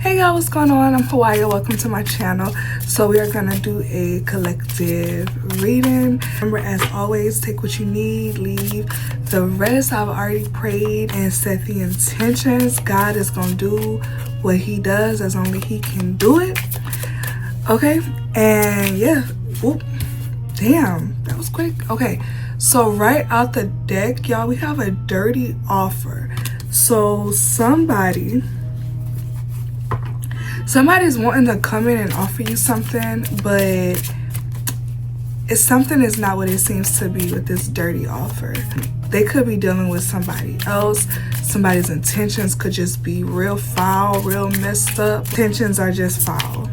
Hey y'all, what's going on? I'm Hawaii. Welcome to my channel. So we are gonna do a collective reading. Remember, as always, take what you need, leave the rest. I've already prayed and set the intentions. God is gonna do what he does as only he can do it. Okay, and yeah. Oop. Damn, that was quick. Okay, so right out the deck, y'all, we have a dirty offer. So somebody's wanting to come in and offer you something, but something is not what it seems to be with this dirty offer. They could be dealing with somebody else. Somebody's intentions could just be real foul, real messed up. Intentions are just foul.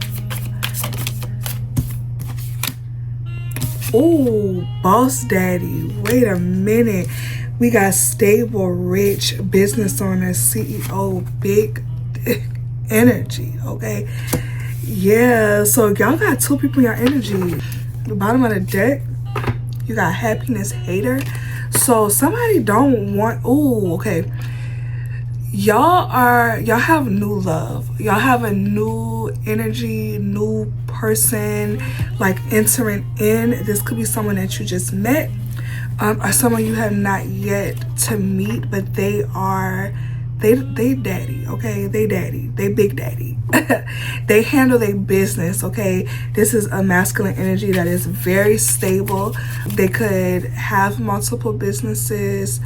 Oh, boss daddy. Wait a minute. We got stable, rich business owner, CEO, big energy. Okay, yeah, so y'all got two people in your energy. The bottom of the deck, you got happiness, hater. So somebody don't want, oh, okay, y'all have new love, y'all have a new energy, new person like entering in. This could be someone that you just met, or someone you have not yet to meet, but they daddy, okay? They daddy, they big daddy. They handle their business, okay? This is a masculine energy that is very stable. They could have multiple businesses.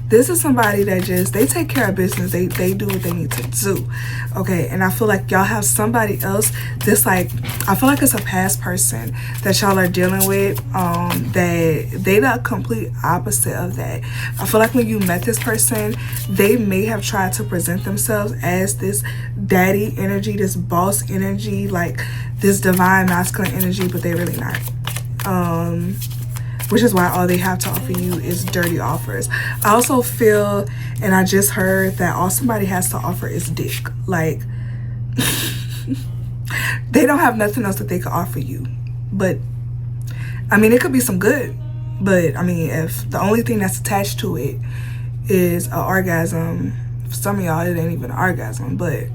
This is somebody that just, they take care of business. They do what they need to do, okay? And I feel like y'all have somebody else, this like, I feel like it's a past person that y'all are dealing with, that they the complete opposite of that. I feel like when you met this person, they may have tried to present themselves as this daddy energy, this boss energy, like this divine masculine energy, but they're really not. Which is why all they have to offer you is dirty offers. I also feel, and I just heard, that all somebody has to offer is dick. Like, they don't have nothing else that they could offer you. But, I mean, it could be some good. But, I mean, if the only thing that's attached to it is an orgasm, for some of y'all, it ain't even an orgasm. But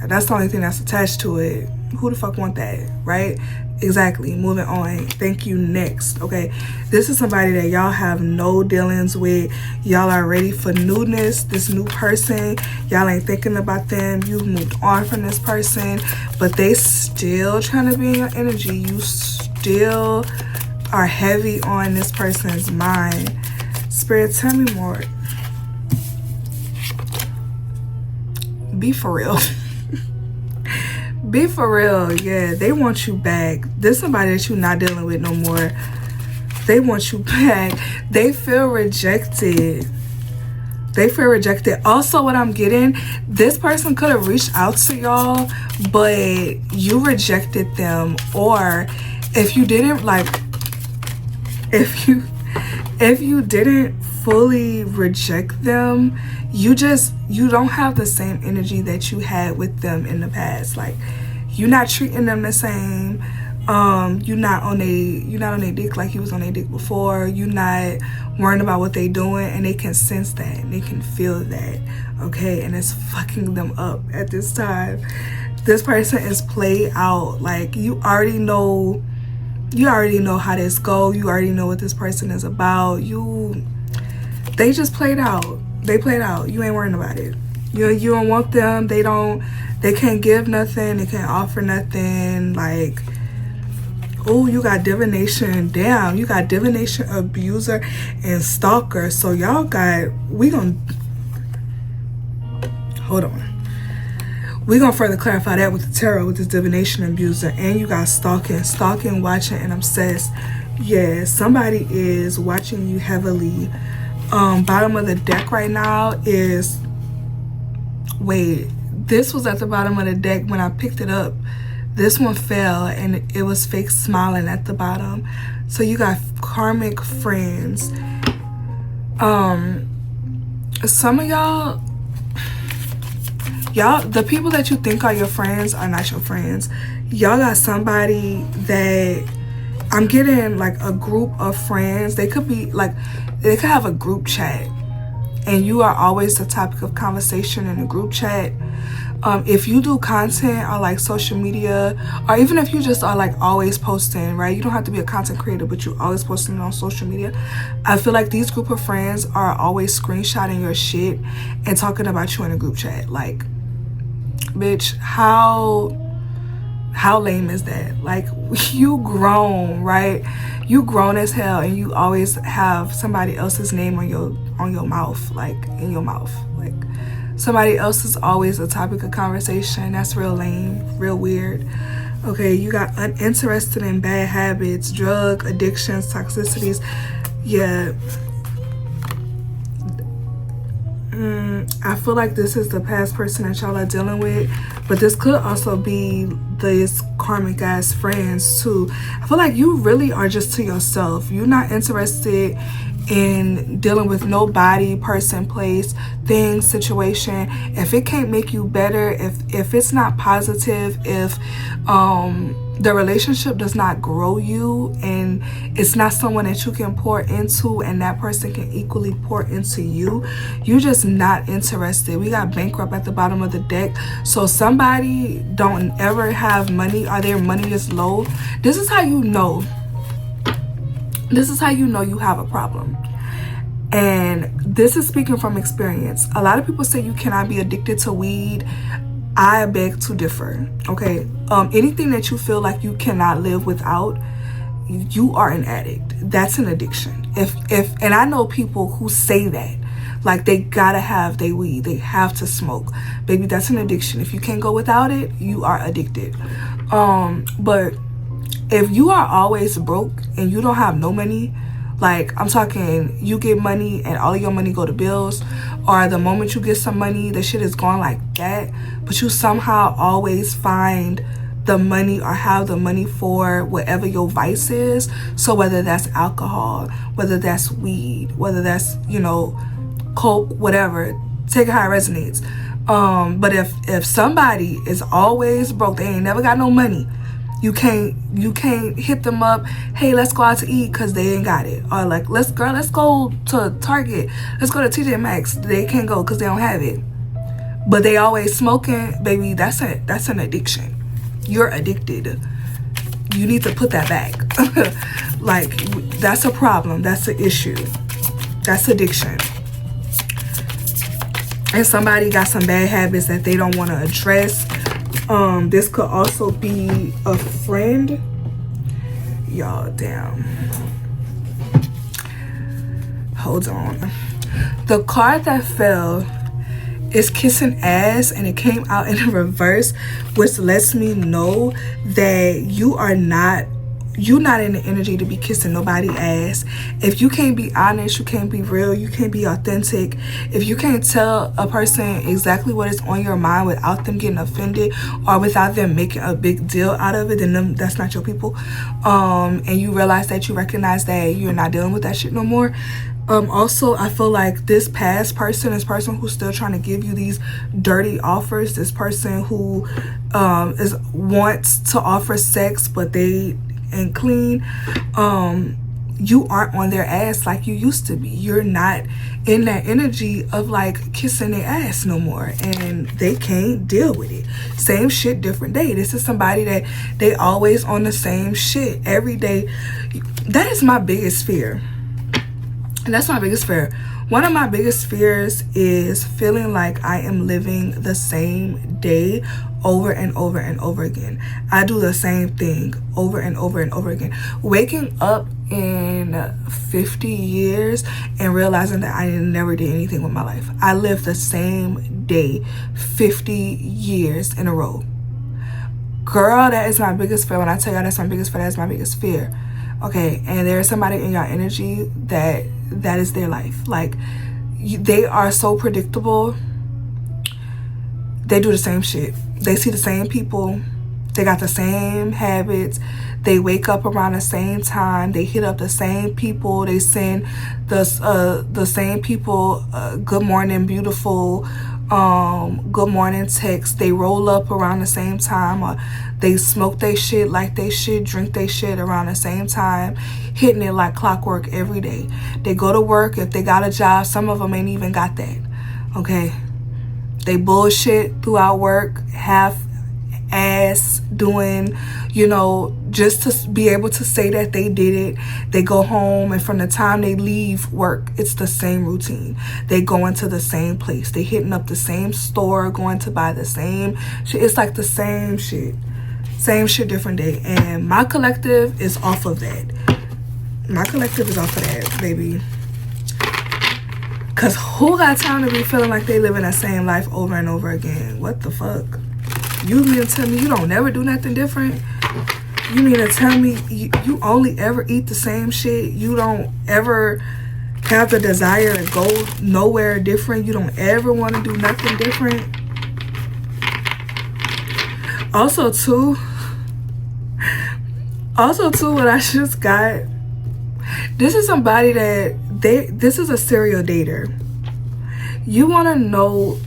that's the only thing that's attached to it. Who the fuck want that, right? Exactly. Moving on. Thank you. Next. Okay, this is somebody that y'all have no dealings with. Y'all are ready for newness. This new person, y'all ain't thinking about them. You've moved on from this person, but they still trying to be in your energy. You still are heavy on this person's mind. Spirit, tell me more. Be for real. Be for real. Yeah, they want you back. There's somebody that you're not dealing with no more. They want you back. They feel rejected. They feel rejected. Also, what I'm getting, this person could have reached out to y'all, but you rejected them. Or if you didn't, like, if you didn't fully reject them, you don't have the same energy that you had with them in the past. Like, you're not treating them the same. You're not on a dick like you was on a dick before. You're not worrying about what they doing, and they can sense that and they can feel that, okay? And it's fucking them up at this time. This person is played out. Like, you already know how this go. You already know what this person is about. They just played out. They played out. You ain't worrying about it. You don't want them. They can't give nothing. They can't offer nothing. Like, oh, you got divination. Damn, you got divination, abuser, and stalker. So y'all got, hold on. We're gonna further clarify that with the tarot, with this divination, abuser, and you got stalking, watching, and obsessed. Yeah, somebody is watching you heavily. Bottom of the deck right now is, wait, this was at the bottom of the deck when I picked it up. This one fell and it was fake smiling at the bottom. So you got karmic friends. Some of y'all, the people that you think are your friends are not your friends. Y'all got somebody that, I'm getting like a group of friends. They could be like, they could have a group chat and you are always the topic of conversation in a group chat. If you do content or like social media, or even if you just are like always posting, right? You don't have to be a content creator, but you always posting on social media. I feel like these group of friends are always screenshotting your shit and talking about you in a group chat. Like, bitch, how lame is that? Like, you grown, right? You grown as hell, and you always have somebody else's name on your mouth, like in your mouth. Like, somebody else is always a topic of conversation. That's real lame, real weird. Okay, you got uninterested in bad habits, drug addictions, toxicities. Yeah. I feel like this is the past person that y'all are dealing with, but this could also be this karmic ass friends too. I feel like you really are just to yourself. You're not interested in dealing with nobody, person, place, thing, situation. If it can't make you better, if it's not positive, if the relationship does not grow you, and it's not someone that you can pour into and that person can equally pour into you, you're just not interested. We got bankrupt at the bottom of the deck. So somebody don't ever have money, or their money is low. This is how you know. This is how you know you have a problem. And this is speaking from experience. A lot of people say you cannot be addicted to weed. I beg to differ. Okay, anything that you feel like you cannot live without, you are an addict. That's an addiction. And I know people who say that, like they gotta have their weed, they have to smoke. Baby, that's an addiction. If you can't go without it, you are addicted. But if you are always broke and you don't have no money, like I'm talking, you get money and all of your money go to bills, or the moment you get some money, the shit is gone like that, but you somehow always find the money or have the money for whatever your vice is. So whether that's alcohol, whether that's weed, whether that's, you know, coke, whatever, take it how it resonates. But if somebody is always broke, they ain't never got no money, you can't hit them up, hey, let's go out to eat, because they ain't got it. Or like, let's go to Target, let's go to TJ Maxx. They can't go because they don't have it. But they always smoking, baby, that's an addiction. You're addicted. You need to put that back. Like, that's a problem. That's an issue. That's addiction. And somebody got some bad habits that they don't want to address. This could also be a friend. Y'all, damn. Hold on. The card that fell is kissing ass, and it came out in reverse, which lets me know that you're not in the energy to be kissing nobody ass. If you can't be honest, you can't be real, you can't be authentic, if you can't tell a person exactly what is on your mind without them getting offended or without them making a big deal out of it, then that's not your people. And you realize that, you recognize that you're not dealing with that shit no more. Also, I feel like this past person, this person who's still trying to give you these dirty offers, this person who wants to offer sex but they ain't clean, you aren't on their ass like you used to be. You're not in that energy of like kissing their ass no more, and they can't deal with it. Same shit, different day. This is somebody that they always on the same shit every day. That is my biggest fear. And that's my biggest fear. One of my biggest fears is feeling like I am living the same day over and over and over again. I do the same thing over and over and over again. Waking up in 50 years and realizing that I never did anything with my life. I lived the same day 50 years in a row. Girl, that is my biggest fear. When I tell y'all that's my biggest fear, that's my biggest fear. Okay, and there's somebody in your energy that is their life. Like, they are so predictable. They do the same shit. They see the same people. They got the same habits. They wake up around the same time. They hit up the same people. They send the same people good morning, beautiful, good morning text. They roll up around the same time, or they smoke they shit like they shit, drink they shit around the same time, hitting it like clockwork every day. They go to work. If they got a job, some of them ain't even got that. Okay, They bullshit throughout work, half ass doing, you know, just to be able to say that they did it. They go home, and from the time they leave work, it's the same routine. They go into the same place. They hitting up the same store, going to buy the same shit. It's like the same shit. Same shit, different day. And my collective is off of that. My collective is off of that, baby. Cause who got time to be feeling like they living that same life over and over again? What the fuck? You mean to tell me you don't never do nothing different? You mean to tell me you only ever eat the same shit? You don't ever have the desire to go nowhere different? You don't ever want to do nothing different? Also too, what I just got, this is somebody that this is a serial dater. You want to know,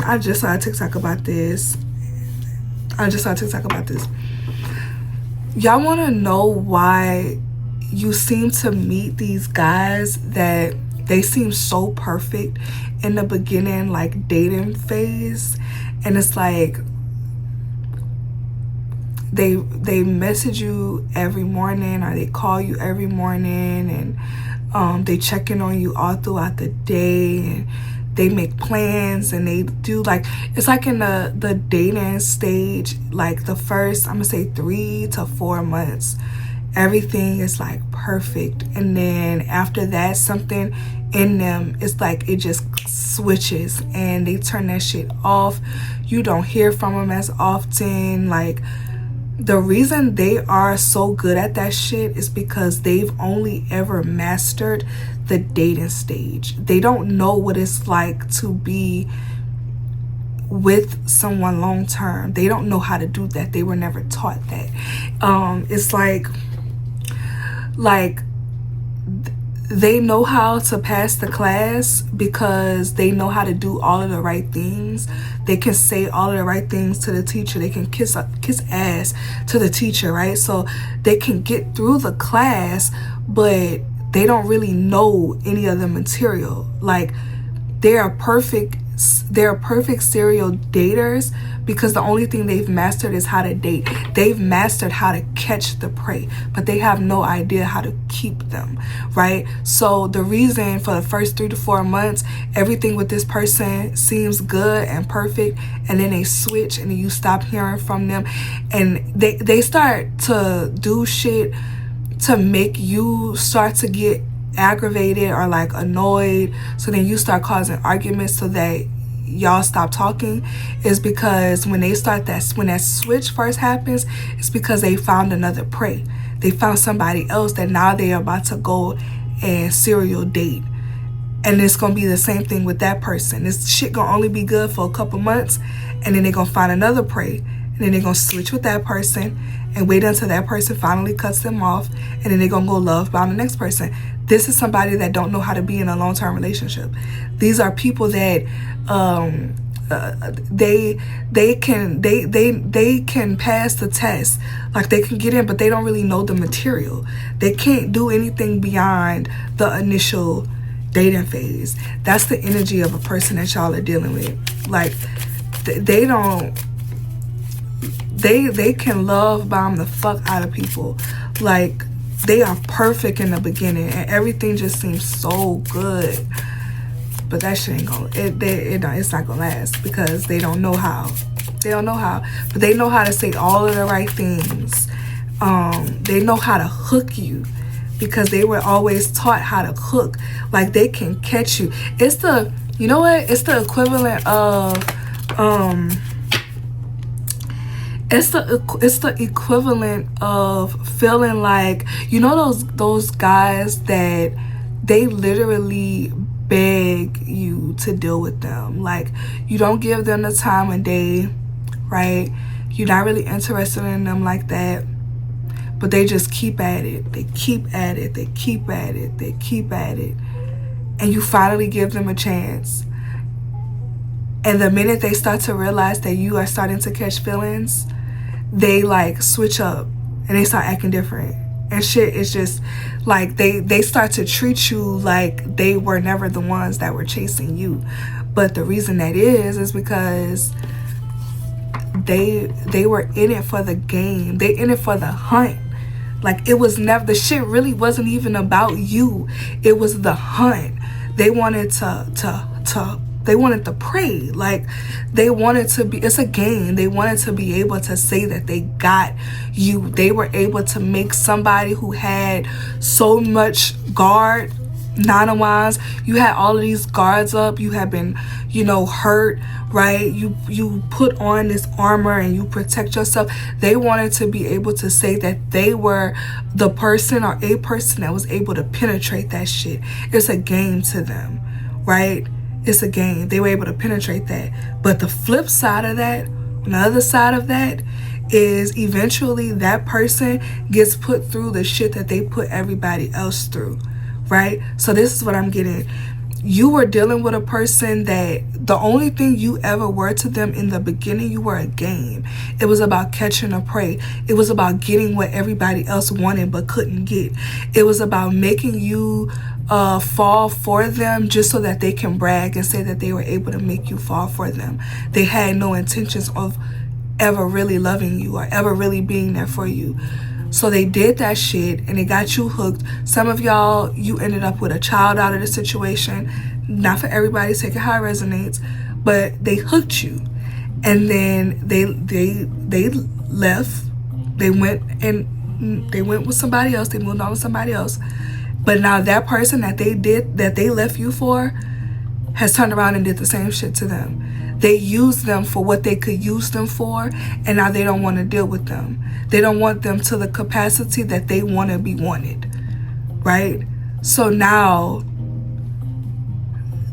I just saw a TikTok about this. Y'all want to know why you seem to meet these guys that they seem so perfect in the beginning, like dating phase, and it's like they message you every morning, or they call you every morning, and they check in on you all throughout the day, and they make plans, and they do, like, it's like in the dating stage, like the first, I'm gonna say 3 to 4 months, everything is like perfect, and then after that, something in them, it's like it just switches and they turn that shit off. You don't hear from them as often. Like, the reason they are so good at that shit is because they've only ever mastered the dating stage. They don't know what it's like to be with someone long term. They don't know how to do that. They were never taught that. It's like they know how to pass the class because they know how to do all of the right things. They can say all of the right things to the teacher. They can kiss ass to the teacher, right? So they can get through the class, but they don't really know any of the material. Like, they're perfect serial daters because the only thing they've mastered is how to date. They've mastered how to catch the prey, but they have no idea how to keep them, right? So the reason for the first 3 to 4 months, everything with this person seems good and perfect, and then they switch, and then you stop hearing from them, and they start to do shit to make you start to get aggravated or like annoyed, so then you start causing arguments so that y'all stop talking, is because when that switch first happens, it's because they found another prey. They found somebody else that now they are about to go and serial date, and it's gonna be the same thing with that person. This shit gonna only be good for a couple months, and then they're gonna find another prey, and then they're gonna switch with that person and wait until that person finally cuts them off, and then they're gonna go love bomb the next person. This is somebody that don't know how to be in a long-term relationship. These are people that they can pass the test, like they can get in, but they don't really know the material. They can't do anything beyond the initial dating phase. That's the energy of a person that y'all are dealing with. Like, they can love bomb the fuck out of people. Like, they are perfect in the beginning and everything just seems so good, but that shit ain't gonna, it's not gonna last because they don't know how. But they know how to say all of the right things. They know how to hook you because they were always taught how to hook. Like, they can catch you. It's the, you know what, it's the equivalent of it's the equivalent of feeling like, you know, those guys that they literally beg you to deal with them. Like, you don't give them the time of day, right? You're not really interested in them like that, but they just keep at it. They keep at it. They keep at it. They keep at it. And you finally give them a chance. And the minute they start to realize that you are starting to catch feelings, they like switch up and they start acting different. And shit is just like they start to treat you like they were never the ones that were chasing you. But the reason that is because they were in it for the game. They in it for the hunt. Like, it was never, the shit really wasn't even about you. It was the hunt. They wanted they wanted to prey. Like, they wanted to be, it's a game. They wanted to be able to say that they got you. They were able to make somebody who had so much guard, Nine of Wands, you had all of these guards up. You have been, you know, hurt, right? You put on this armor and you protect yourself. They wanted to be able to say that they were the person or a person that was able to penetrate that shit. It's a game to them, right? It's a game. They were able to penetrate that. But the flip side of that, the other side of that, is eventually that person gets put through the shit that they put everybody else through, right? So this is what I'm getting. You were dealing with a person that the only thing you ever were to them in the beginning, you were a game. It was about catching a prey. It was about getting what everybody else wanted but couldn't get. It was about making you fall for them just so that they can brag and say that they were able to make you fall for them. They had no intentions of ever really loving you or ever really being there for you. So they did that shit and they got you hooked. Some of y'all, you ended up with a child out of the situation. Not for everybody, take it how it resonates, but they hooked you. And then they left. They went with somebody else. They moved on with somebody else. But now that person that they left you for has turned around and did the same shit to them. They used them for what they could use them for, and now they don't want to deal with them. They don't want them to the capacity that they want to be wanted, right? So now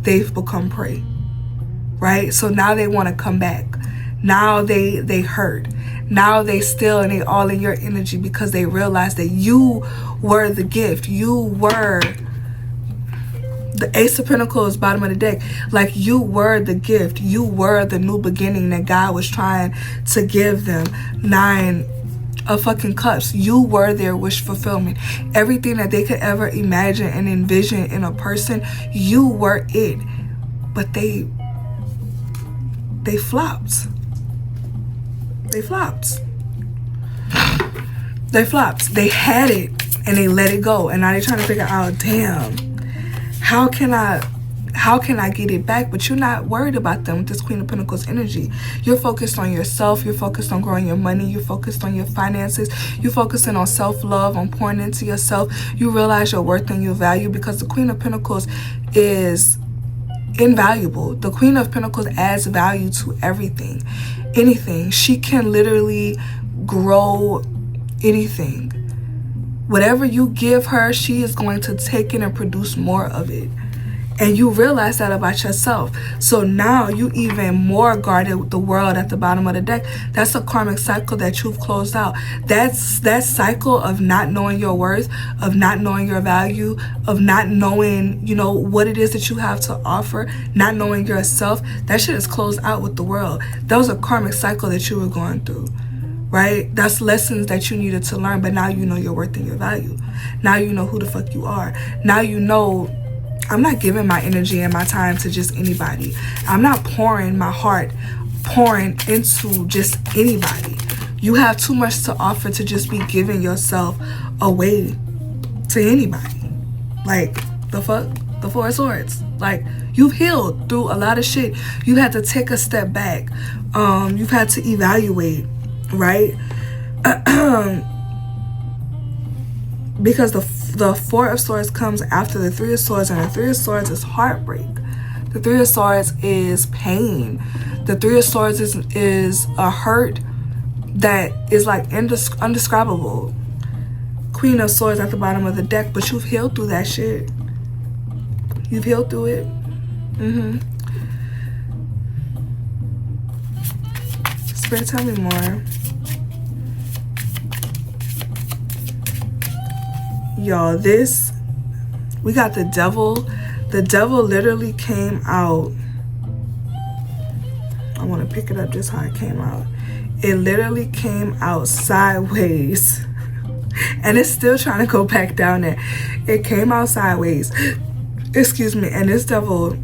they've become prey, right? So now they want to come back. Now they hurt. Now they still, and they all in your energy because they realize that you were the gift. You were the Ace of Pentacles, bottom of the deck. Like, you were the gift. You were the new beginning that God was trying to give them. Nine of fucking Cups. You were their wish fulfillment. Everything that they could ever imagine and envision in a person, you were it. But they flopped. They flopped. They flopped. They had it and they let it go. And now they're trying to figure out, damn, how can I get it back? But you're not worried about them with this Queen of Pentacles energy. You're focused on yourself. You're focused on growing your money. You're focused on your finances. You're focusing on self-love, on pouring into yourself. You realize your worth and your value because the Queen of Pentacles is invaluable. The Queen of Pentacles adds value to everything. Anything. She can literally grow anything. Whatever you give her, she is going to take it and produce more of it. And you realize that about yourself. So now you even more guarded the world at the bottom of the deck. That's a karmic cycle that you've closed out. That's that cycle of not knowing your worth, of not knowing your value, of not knowing, you know, what it is that you have to offer, not knowing yourself. That shit is closed out with the world. That was a karmic cycle that you were going through. Right? That's lessons that you needed to learn, but now you know your worth and your value. Now you know who the fuck you are. Now you know, I'm not giving my energy and my time to just anybody. I'm not pouring my heart, pouring into just anybody. You have too much to offer to just be giving yourself away to anybody. Like, the fuck? The Four of Swords. Like, you've healed through a lot of shit. You had to take a step back. You've had to evaluate. Right? Because the Four of Swords comes after the Three of Swords, and the Three of Swords is heartbreak. The Three of Swords is pain. The Three of Swords is a hurt that is like undescribable. Queen of Swords at the bottom of the deck, but you've healed through that shit. You've healed through it. Spirit, tell me more. Y'all, we got the devil. The devil literally came out. I want to pick it up just how it came out. It literally came out sideways. And it's still trying to go back down there. It came out sideways. Excuse me. And this devil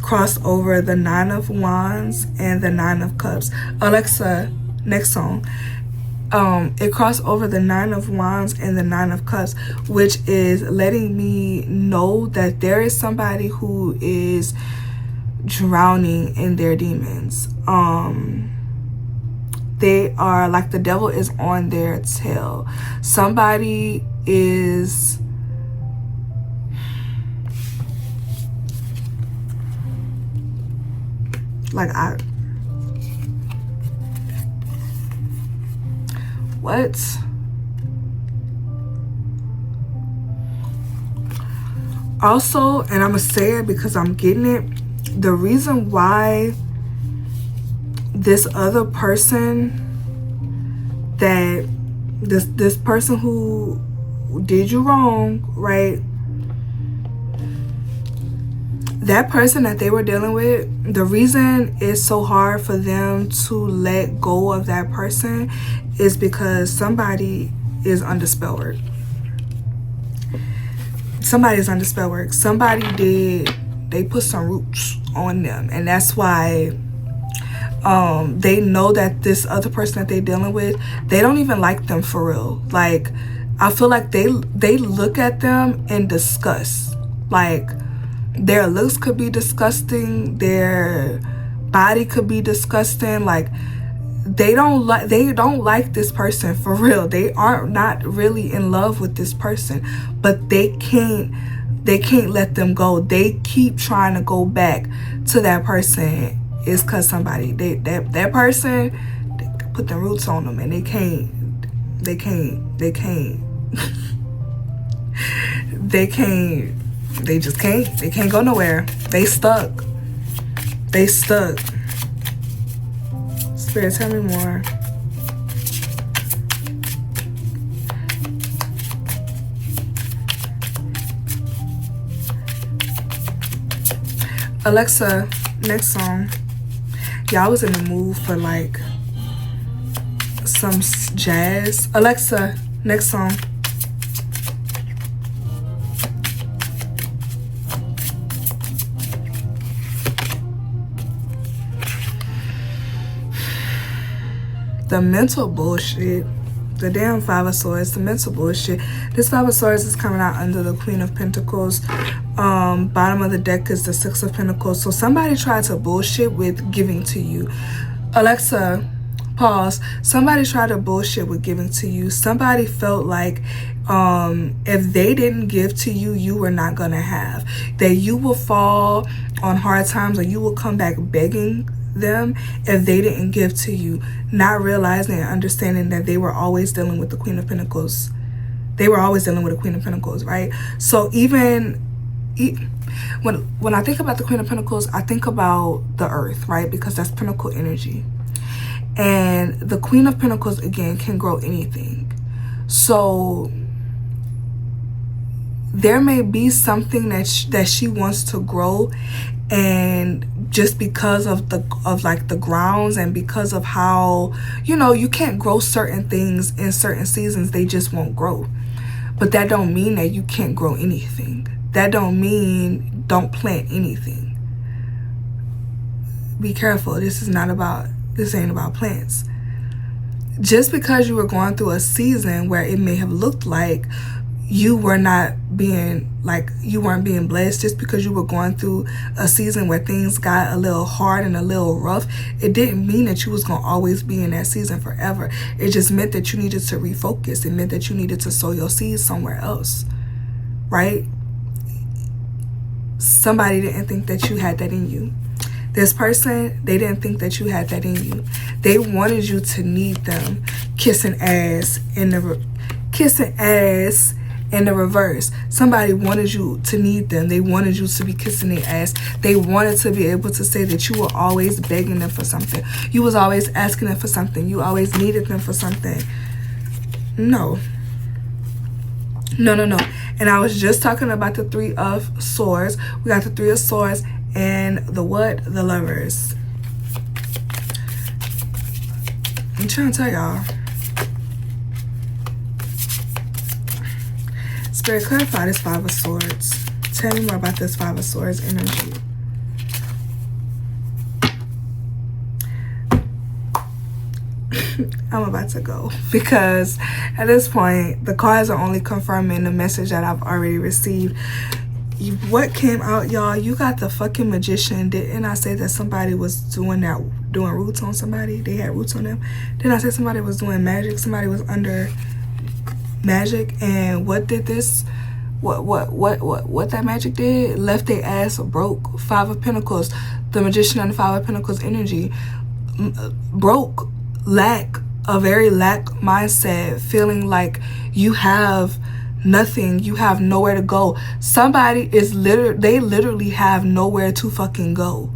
cross over the 9 of Wands and the 9 of Cups. Alexa, next song. It crossed over the 9 of Wands and the 9 of Cups, which is letting me know that there is somebody who is drowning in their demons. They are like the devil is on their tail. Somebody is like what? Also, and I'm gonna say it because I'm getting it, the reason why this other person, that this person who did you wrong, right? That person that they were dealing with, the reason it's so hard for them to let go of that person is because somebody is under spell work. Somebody is under spell work. They put some roots on them, and that's why they know that this other person that they're dealing with, they don't even like them for real. Like, I feel like they look at them in disgust. Like, their looks could be disgusting, their body could be disgusting. Like, they don't like this person for real. They are not really in love with this person, but they can't let them go. They keep trying to go back to that person. It's because somebody, that person, they put the roots on them, and they can't they just can't. They can't go nowhere. They stuck. Spirit, tell me more. Alexa, next song. Y'all was in the mood for like some jazz. Alexa, next song. The mental bullshit. The damn Five of Swords. The mental bullshit. This Five of Swords is coming out under the Queen of Pentacles. Bottom of the deck is the Six of Pentacles. So somebody tried to bullshit with giving to you. Alexa, pause. Somebody tried to bullshit with giving to you. Somebody felt like if they didn't give to you, you were not gonna have. That you will fall on hard times, or you will come back begging them if they didn't give to you, not realizing and understanding that they were always dealing with the Queen of Pentacles. They were always dealing with the Queen of Pentacles, right? So even when I think about the Queen of Pentacles, I think about the earth, right? Because that's Pentacle energy. And the Queen of Pentacles, again, can grow anything. So there may be something that she wants to grow, and just because of the grounds, and because of how, you know, you can't grow certain things in certain seasons, they just won't grow. But that don't mean that you can't grow anything. That don't mean don't plant anything. Be careful. This ain't about plants. Just because you were going through a season where it may have looked like you weren't being blessed, just because you were going through a season where things got a little hard and a little rough, it didn't mean that you was going to always be in that season forever. It just meant that you needed to refocus. It meant that you needed to sow your seeds somewhere else, right? Somebody didn't think that you had that in you. This person, they didn't think that you had that in you. They wanted you to need them kissing ass in the reverse. Somebody wanted you to need them. They wanted you to be kissing their ass. They wanted to be able to say that you were always begging them for something. You was always asking them for something. You always needed them for something. No. And I was just talking about the Three of Swords. We got the Three of Swords and the what? The Lovers. I'm trying to tell y'all. Spirit, clarify this Five of Swords. Tell me more about this Five of Swords energy. I'm about to go, because at this point the cards are only confirming the message that I've already received. What came out, y'all? You got the fucking Magician. Didn't I say that somebody was doing roots on somebody? They had roots on them. Didn't I say somebody was doing magic? Somebody was under magic. And what did this, what that magic did? Left their ass broke. Five of Pentacles. The Magician and the Five of Pentacles energy. Broke. Lack. A very lack mindset. Feeling like you have nothing, you have nowhere to go. Somebody is they literally have nowhere to fucking go.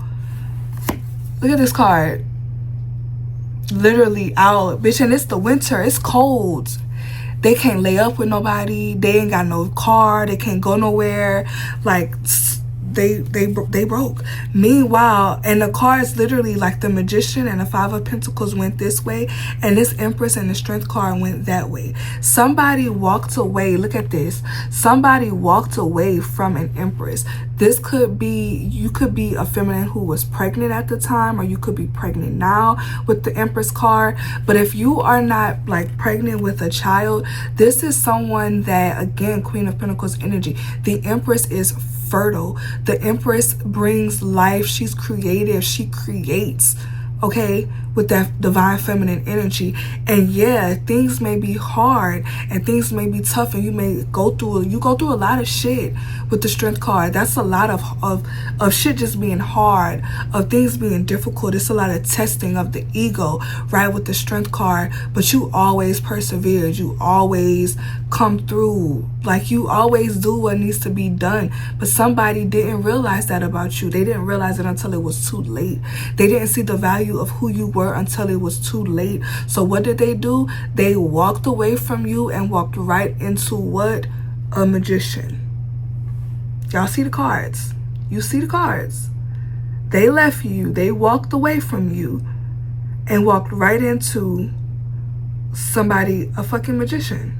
Look at this card. Literally out, bitch, and it's the winter, it's cold. They can't lay up with nobody, they ain't got no car, they can't go nowhere. Like, they broke. Meanwhile, and the cards literally, like the Magician and the Five of Pentacles went this way, and this Empress and the Strength card went that way. Somebody walked away. Look at this. Somebody walked away from an Empress. This could be, you could be a feminine who was pregnant at the time, or you could be pregnant now with the Empress card. But if you are not like pregnant with a child, this is someone that, again, Queen of Pentacles energy. The Empress is fertile. The Empress brings life. She's creative. She creates, okay, with that divine feminine energy. And yeah, things may be hard and things may be tough, and you may go through a lot of shit with the Strength card. That's a lot of shit just being hard, of things being difficult. It's a lot of testing of the ego, right, with the Strength card. But you always persevered. You always come through. Like, you always do what needs to be done. But somebody didn't realize that about you. They didn't realize it until it was too late. They didn't see the value of who you were until it was too late. So what did they do? They walked away from you and walked right into what? A Magician. Y'all see the cards? You see the cards? They left you. They walked away from you and walked right into somebody, a fucking Magician.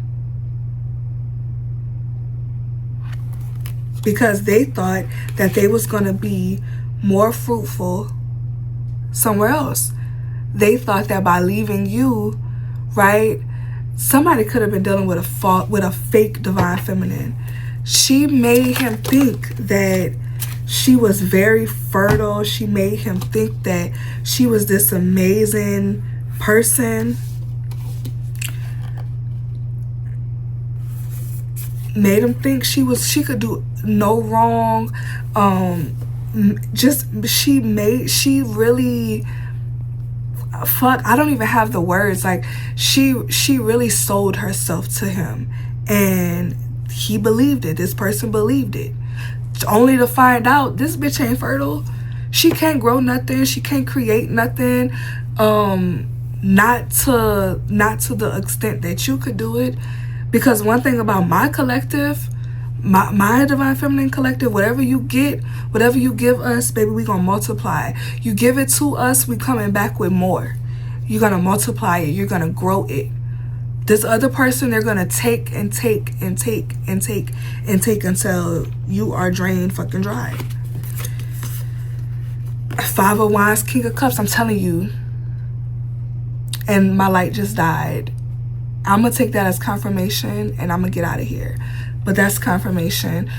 Because they thought that they was going to be more fruitful somewhere else. They thought that by leaving you, right, somebody could have been dealing with a fake divine feminine. She made him think that she was very fertile. She made him think that she was this amazing person. Made him think she could do no wrong. She really, fuck, I don't even have the words. Like, she really sold herself to him, and he believed it. This person believed it, only to find out this bitch ain't fertile. She can't grow nothing. She can't create nothing. Not to the extent that you could do it. Because one thing about my collective, my divine feminine collective, whatever you get, whatever you give us, baby, we gonna multiply. You give it to us, we coming back with more. You're gonna multiply it. You're gonna grow it. This other person, they're gonna take and take and take and take and take until you are drained fucking dry. Five of Wands, King of Cups, I'm telling you. And my light just died. I'm gonna take that as confirmation, and I'm gonna get out of here. But that's confirmation.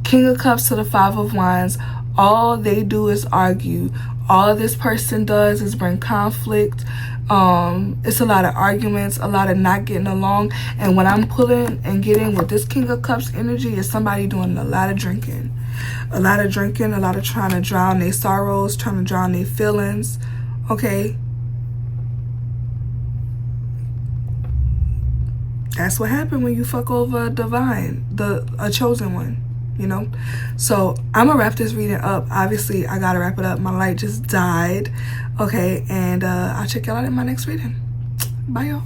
King of Cups to the Five of Wands. All they do is argue. All this person does is bring conflict. It's a lot of arguments, a lot of not getting along. And what I'm pulling and getting with this King of Cups energy is somebody doing a lot of drinking. A lot of drinking, a lot of trying to drown their sorrows, trying to drown their feelings. Okay? That's what happened when you fuck over a divine, a chosen one, you know? So I'm gonna wrap this reading up. Obviously, I gotta wrap it up. My light just died. Okay, and I'll check y'all out in my next reading. Bye, y'all.